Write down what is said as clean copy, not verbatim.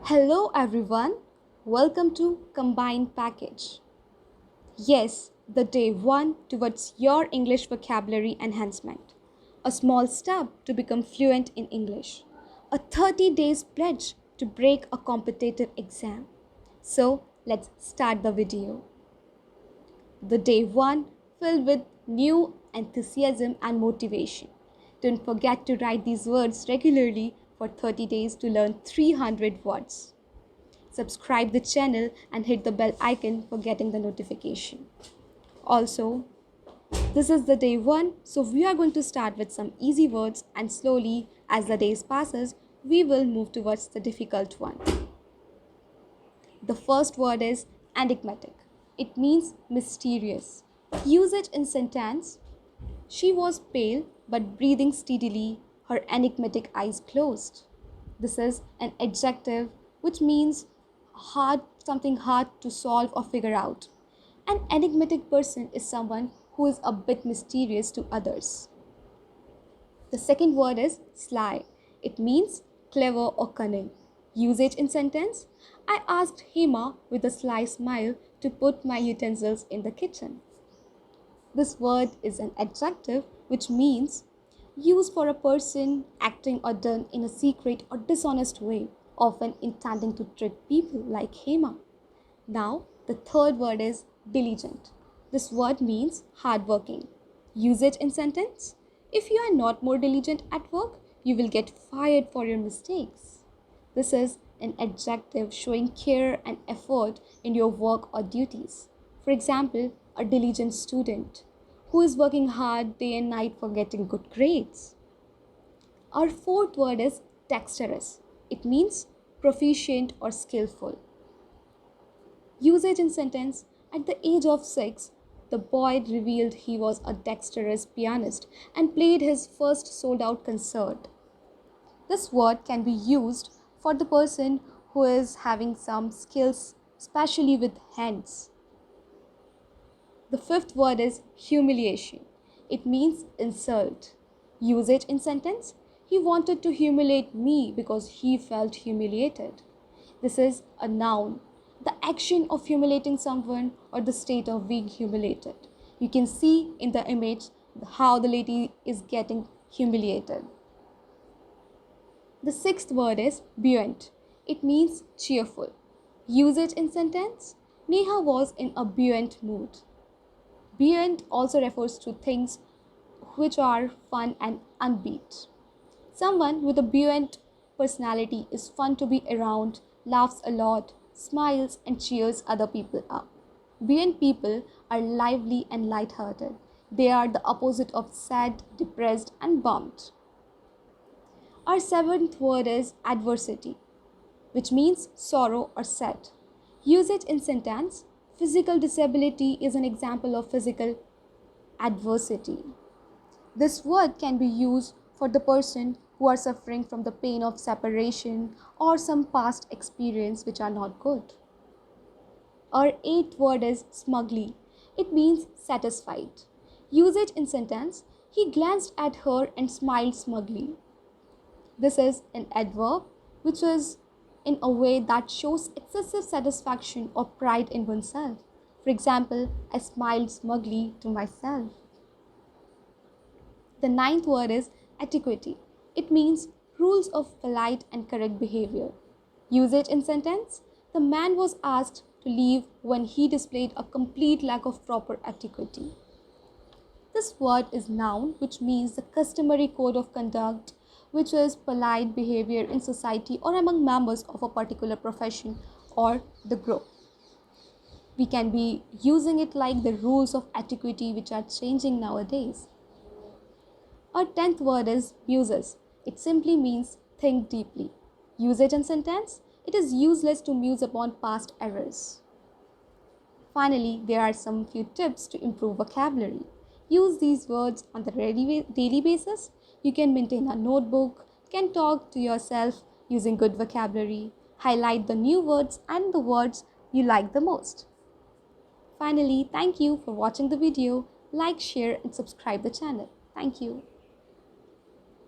Hello everyone, welcome to Combined Package. Yes, the day one towards your English vocabulary enhancement. A small step to become fluent in English. A 30 days pledge to break a competitive exam. So, let's start the video. The day one filled with new enthusiasm and motivation. Don't forget to write these words regularly for 30 days to learn 300 words. Subscribe the channel and hit the bell icon for getting the notification. Also, this is the day one, so we are going to start with some easy words and slowly as the days passes, we will move towards the difficult one. The first word is enigmatic. It means mysterious. Use it in sentence. She was pale but breathing steadily, her enigmatic eyes closed. This is an adjective which means something hard to solve or figure out. An enigmatic person is someone who is a bit mysterious to others. The second word is sly. It means clever or cunning. Usage in sentence: I asked Hema with a sly smile to put my utensils in the kitchen. This word is an adjective which means used for a person acting or done in a secret or dishonest way, often intending to trick people like Hema. Now, the third word is diligent. This word means hardworking. Usage in sentence: if you are not more diligent at work, you will get fired for your mistakes. This is an adjective showing care and effort in your work or duties. For example, a diligent student who is working hard day and night for getting good grades. Our fourth word is dexterous. It means proficient or skillful. Usage in sentence: at the age of 6, the boy revealed he was a dexterous pianist and played his first sold out concert. This word can be used for the person who is having some skills, especially with hands. The fifth word is humiliation. It means insult. Usage in sentence: he wanted to humiliate me because he felt humiliated. This is a noun. The action of humiliating someone or the state of being humiliated. You can see in the image how the lady is getting humiliated. The sixth word is buoyant. It means cheerful. Usage in sentence: Neha was in a buoyant mood. Buoyant also refers to things which are fun and upbeat. Someone with a buoyant personality is fun to be around, laughs a lot, smiles and cheers other people up. Buoyant people are lively and light-hearted. They are the opposite of sad, depressed and bummed. Our seventh word is adversity, which means sorrow or sad. Usage in sentence: physical disability is an example of physical adversity. This word can be used for the person who are suffering from the pain of separation or some past experience which are not good. Our eighth word is smugly. It means satisfied. Usage in sentence: he glanced at her and smiled smugly. This is an adverb which is in a way that shows excessive satisfaction or pride in oneself. For example, I smiled smugly to myself. The ninth word is etiquette. It means rules of polite and correct behavior. Usage in sentence: the man was asked to leave when he displayed a complete lack of proper etiquette. This word is noun, which means the customary code of conduct, which is polite behavior in society or among members of a particular profession or the group. We can be using it like the rules of etiquette which are changing nowadays. Our 10th word is muses. It simply means think deeply. Usage in sentence: it is useless to muse upon past errors. Finally, there are some few tips to improve vocabulary. Use these words on the daily basis. You can maintain a notebook, can talk to yourself using good vocabulary, highlight the new words and the words you like the most. Finally, thank you for watching the video. Like, share and subscribe the channel. Thank you.